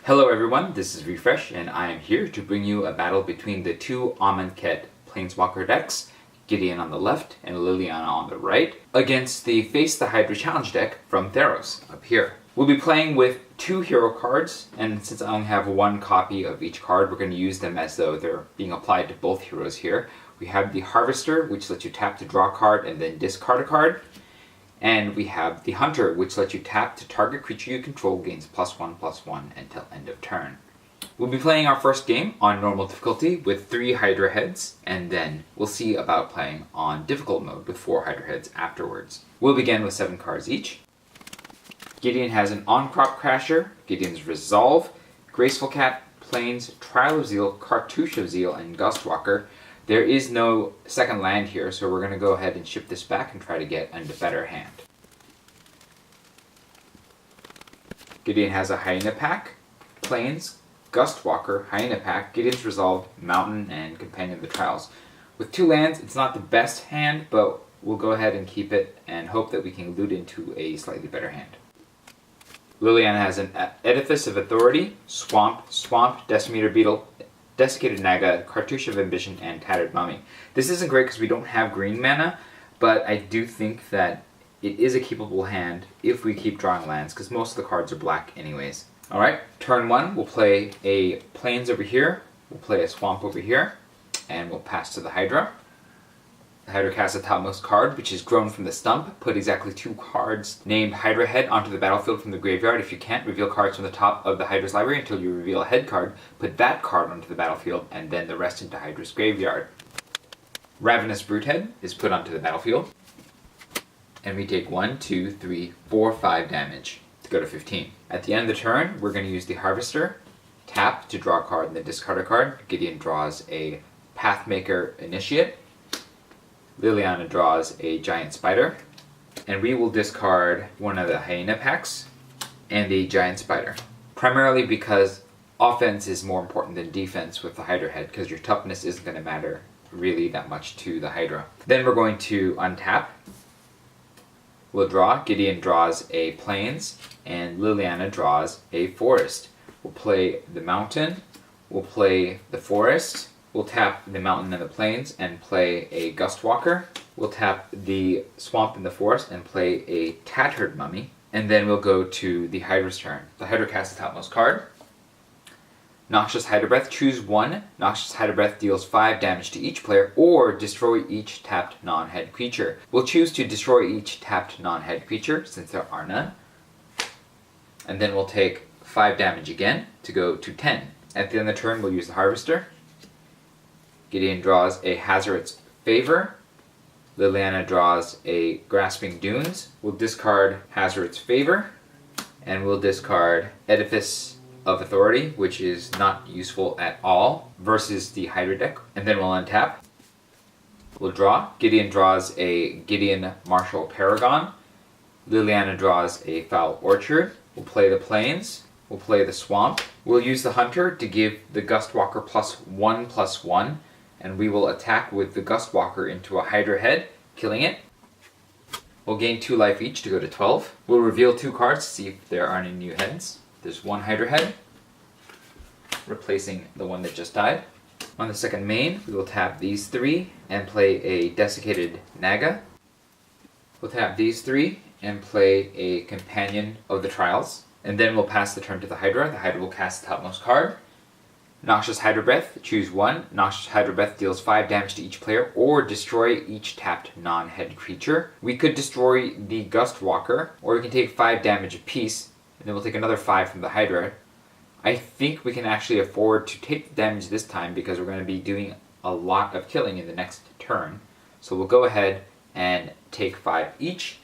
Hello everyone, this is Refresh, and I am here to bring you a battle between the two Amonkhet Planeswalker decks, Gideon on the left and Liliana on the right, against the Face the Hydra challenge deck from Theros, up here. We'll be playing with two hero cards, and since I only have one copy of each card, we're going to use them as though they're being applied to both heroes here. We have the Harvester, which lets you tap to draw a card and then discard a card. And we have the Hunter, which lets you tap to target creature you control gains +1/+1 until end of turn. We'll be playing our first game on normal difficulty with 3 Hydra heads, and then we'll see about playing on difficult mode with 4 Hydra heads afterwards. We'll begin with 7 cards each. Gideon has an On-Crop Crasher, Gideon's Resolve, Graceful Cat, Plains, Trial of Zeal, Cartouche of Zeal, and Gustwalker. There is no second land here, so we're going to go ahead and ship this back and try to get a better hand. Gideon has a Hyena Pack, Plains, Gustwalker, Hyena Pack, Gideon's Resolve, Mountain, and Companion of the Trials. With 2 lands, it's not the best hand, but we'll go ahead and keep it and hope that we can loot into a slightly better hand. Liliana has an Edifice of Authority, Swamp, Decimator Beetle, Desiccated Naga, Cartouche of Ambition, and Tattered Mummy. This isn't great because we don't have green mana, but I do think that it is a keepable hand if we keep drawing lands, because most of the cards are black anyways. Alright, turn 1, we'll play a Plains over here, we'll play a Swamp over here, and we'll pass to the Hydra. The Hydra casts a topmost card, which is grown from the stump. Put exactly 2 cards named Hydra Head onto the battlefield from the graveyard. If you can't, reveal cards from the top of the Hydra's library until you reveal a head card. Put that card onto the battlefield, and then the rest into Hydra's graveyard. Ravenous Brutehead is put onto the battlefield. And we take 1, 2, 3, 4, 5 damage to go to 15. At the end of the turn, we're going to use the Harvester. Tap to draw a card and then discard a card. Gideon draws a Pathmaker Initiate. Liliana draws a Giant Spider, and we will discard one of the Hyena Packs and the Giant Spider. Primarily because offense is more important than defense with the Hydra head, because your toughness isn't going to matter really that much to the Hydra. Then we're going to untap. We'll draw. Gideon draws a Plains, and Liliana draws a Forest. We'll play the Mountain, we'll play the Forest, we'll tap the Mountain and the Plains and play a Gustwalker. We'll tap the Swamp and the Forest and play a Tattered Mummy. And then we'll go to the Hydra's turn. The Hydra casts the topmost card. Noxious Hydra Breath, choose 1. Noxious Hydra Breath deals 5 damage to each player, or destroy each tapped non-head creature. We'll choose to destroy each tapped non-head creature, since there are none. And then we'll take 5 damage again to go to 10. At the end of the turn, we'll use the Harvester. Gideon draws a Hazoret's Favor. Liliana draws a Grasping Dunes. We'll discard Hazoret's Favor, and we'll discard Edifice of Authority, which is not useful at all, versus the Hydra deck. And then we'll untap. We'll draw. Gideon draws a Gideon Martial Paragon. Liliana draws a Foul Orchard. We'll play the Plains. We'll play the Swamp. We'll use the Hunter to give the Gustwalker +1/+1. And we will attack with the Gustwalker into a Hydra head, killing it. We'll gain 2 life each to go to 12. We'll reveal 2 cards to see if there are any new heads. There's 1 Hydra head, replacing the one that just died. On the second main, we will tap these 3 and play a Desiccated Naga. We'll tap these 3 and play a Companion of the Trials. And then we'll pass the turn to the Hydra. The Hydra will cast the topmost card. Noxious Hydra Breath, choose 1. Noxious Hydra Breath deals 5 damage to each player, or destroy each tapped non-head creature. We could destroy the Gustwalker, or we can take 5 damage apiece, and then we'll take another 5 from the Hydra. I think we can actually afford to take the damage this time, because we're going to be doing a lot of killing in the next turn. So we'll go ahead and take 5 each,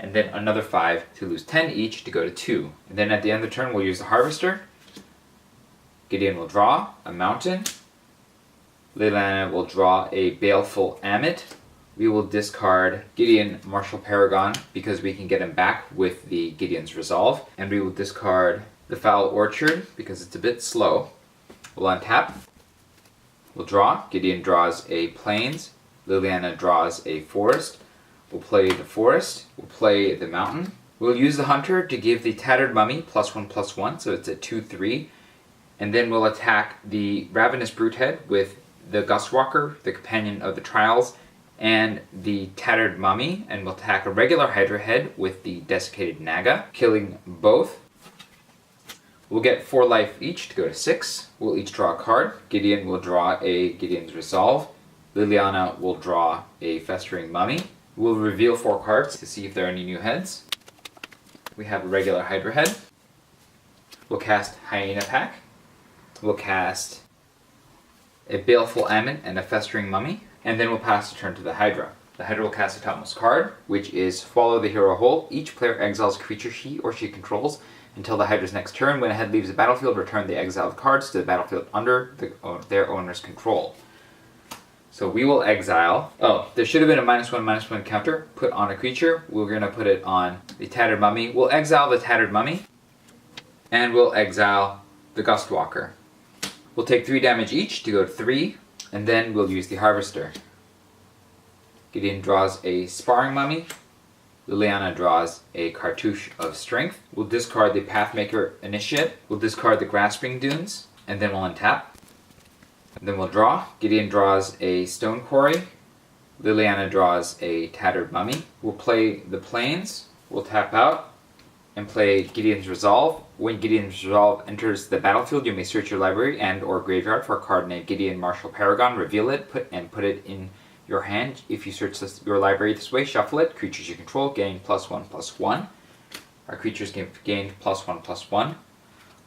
and then another 5 to lose 10 each to go to 2. And then at the end of the turn, we'll use the Harvester. Gideon will draw a Mountain. Liliana will draw a Baleful Amit. We will discard Gideon Martial Paragon because we can get him back with the Gideon's Resolve. And we will discard the Foul Orchard because it's a bit slow. We'll untap. We'll draw. Gideon draws a Plains. Liliana draws a Forest. We'll play the Forest. We'll play the Mountain. We'll use the Hunter to give the Tattered Mummy +1/+1, so it's a 2/3. And then we'll attack the Ravenous Brutehead with the Gustwalker, the Companion of the Trials, and the Tattered Mummy. And we'll attack a regular Hydra head with the Desiccated Naga, killing both. We'll get 4 life each to go to 6. We'll each draw a card. Gideon will draw a Gideon's Resolve. Liliana will draw a Festering Mummy. We'll reveal 4 cards to see if there are any new heads. We have a regular Hydra head. We'll cast Hyena Pack. We'll cast a Baleful Ammon and a Festering Mummy. And then we'll pass the turn to the Hydra. The Hydra will cast a topmost card, which is Swallow the Hero Whole. Each player exiles a creature he or she controls until the Hydra's next turn. When a head leaves the battlefield, return the exiled cards to the battlefield under their owner's control. So we will exile. Oh, there should have been a -1/-1 counter put on a creature. We're going to put it on the Tattered Mummy. We'll exile the Tattered Mummy. And we'll exile the Gustwalker. We'll take 3 damage each to go to 3. And then we'll use the Harvester. Gideon draws a Sparring Mummy. Liliana draws a Cartouche of Strength. We'll discard the Pathmaker Initiate. We'll discard the Grasping Dunes. And then we'll untap. And then we'll draw. Gideon draws a Stone Quarry. Liliana draws a Tattered Mummy. We'll play the Plains. We'll tap out and play Gideon's Resolve. When Gideon's Resolve enters the battlefield, you may search your library and or graveyard for a card named Gideon Marshal Paragon. Reveal it, put it in your hand. If you search your library this way, shuffle it. Creatures you control gain +1/+1. Our creatures gained +1/+1.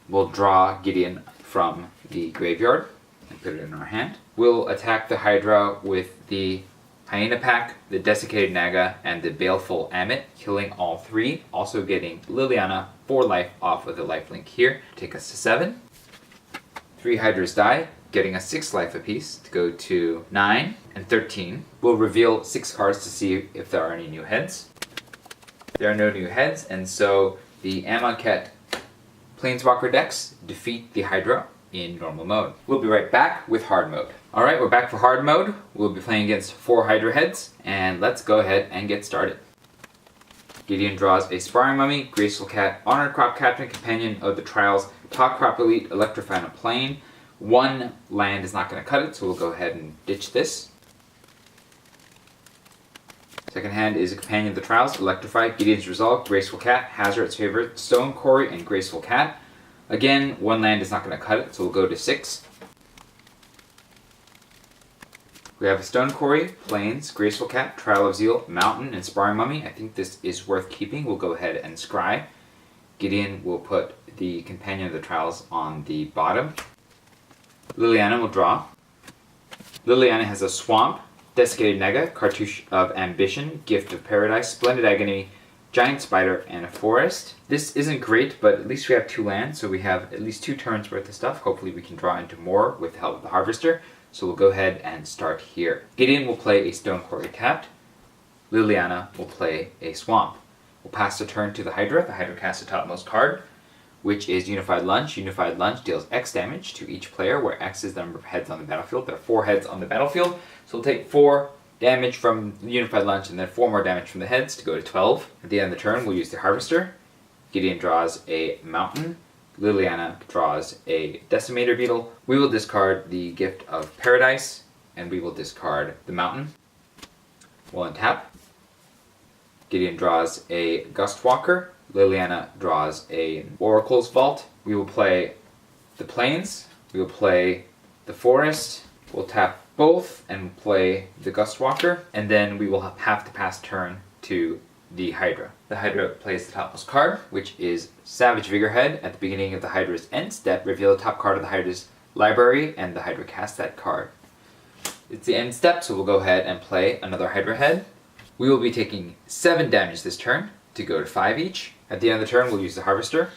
We'll draw Gideon from the graveyard and put it in our hand. We'll attack the Hydra with the Hyena Pack, the Desiccated Naga, and the Baleful Ammon, killing all 3, also getting Liliana 4 life off of the lifelink here, take us to 7. 3 Hydras die, getting us 6 life apiece to go to 9 and 13. We'll reveal 6 cards to see if there are any new heads. There are no new heads, and so the Amonkhet Planeswalker decks defeat the Hydra in normal mode. We'll be right back with hard mode. Alright, we're back for hard mode. We'll be playing against 4 Hydra heads, and let's go ahead and get started. Gideon draws a Sparring Mummy, Graceful Cat, Honored Crop Captain, Companion of the Trials, Top Crop Elite, Electrify on a Plane. 1 land is not going to cut it, so we'll go ahead and ditch this. Second hand is a Companion of the Trials, Electrify, Gideon's Resolve, Graceful Cat, Hazard's Favorite, Stone Quarry, and Graceful Cat. Again, 1 land is not going to cut it, so we'll go to 6. We have a Stone Quarry, Plains, Graceful Cat, Trial of Zeal, Mountain, and Sparring Mummy. I think this is worth keeping. We'll go ahead and scry. Gideon will put the Companion of the Trials on the bottom. Liliana will draw. Liliana has a Swamp, Desiccated Naga, Cartouche of Ambition, Gift of Paradise, Splendid Agony, Giant Spider, and a Forest. This isn't great, but at least we have 2 lands, so we have at least 2 turns worth of stuff. Hopefully we can draw into more with the help of the Harvester. So we'll go ahead and start here. Gideon will play a Stone Quarry tapped. Liliana will play a Swamp. We'll pass the turn to the Hydra. The Hydra casts the topmost card, which is Unified Lunge. Unified Lunge deals X damage to each player, where X is the number of heads on the battlefield. There are 4 heads on the battlefield, so we'll take 4 damage from the Unified Lunge and then 4 more damage from the heads to go to 12. At the end of the turn, we'll use the Harvester. Gideon draws a Mountain. Liliana draws a Decimator Beetle. We will discard the Gift of Paradise, and we will discard the Mountain. We'll untap. Gideon draws a Gustwalker. Liliana draws a Oracle's Vault. We will play the Plains. We will play the Forest. We'll tap both and play the Gustwalker, and then we will have to pass turn to the Hydra. The Hydra plays the topmost card, which is Savage Vigorhead. At the beginning of the Hydra's end step, reveal the top card of the Hydra's library, and the Hydra casts that card. It's the end step, so we'll go ahead and play another Hydra head. We will be taking 7 damage this turn to go to 5 each. At the end of the turn, we'll use the Harvester.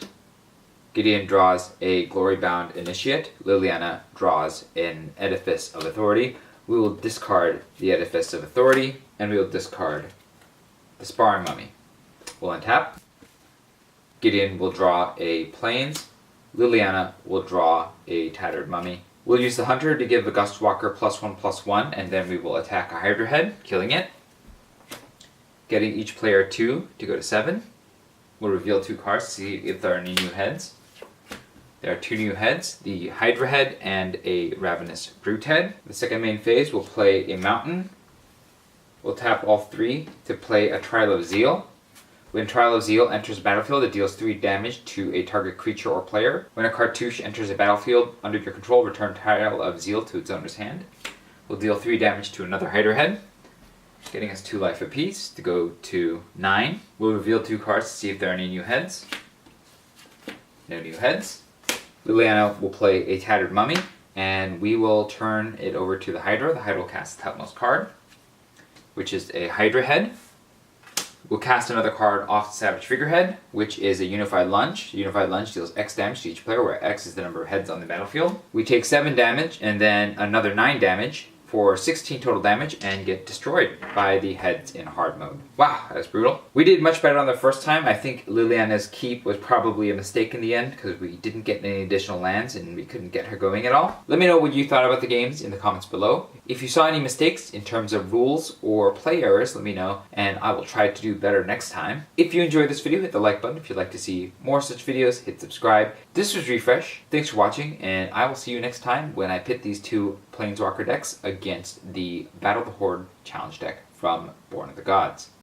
Gideon draws a Glory-Bound Initiate. Liliana draws an Edifice of Authority. We will discard the Edifice of Authority, and we will discard the Sparring Mummy. We'll untap. Gideon will draw a Plains. Liliana will draw a Tattered Mummy. We'll use the Hunter to give the Gustwalker +1/+1, and then we will attack a Hydra head, killing it. Getting each player 2 to go to 7. We'll reveal 2 cards to see if there are any new heads. There are 2 new heads, the Hydra head and a Ravenous Brute head. The second main phase will play a Mountain. We'll tap all 3 to play a Trial of Zeal. When Trial of Zeal enters the battlefield, it deals 3 damage to a target creature or player. When a cartouche enters the battlefield under your control, return Trial of Zeal to its owner's hand. We'll deal 3 damage to another Hydra head, getting us 2 life apiece to go to 9. We'll reveal 2 cards to see if there are any new heads. No new heads. Liliana will play a Tattered Mummy, and we will turn it over to the Hydra. The Hydra will cast the topmost card, which is a Hydra head. We'll cast another card off the Savage Figurehead, which is a Unified Lunge. Unified Lunge deals X damage to each player, where X is the number of heads on the battlefield. We take 7 damage, and then another 9 damage, for 16 total damage and get destroyed by the heads in hard mode. Wow, that was brutal. We did much better on the first time. I think Liliana's keep was probably a mistake in the end because we didn't get any additional lands and we couldn't get her going at all. Let me know what you thought about the games in the comments below. If you saw any mistakes in terms of rules or play errors, let me know and I will try to do better next time. If you enjoyed this video, hit the like button. If you'd like to see more such videos, hit subscribe. This was Refresh. Thanks for watching and I will see you next time when I pit these 2 Planeswalker decks against the Battle of the Horde challenge deck from Born of the Gods.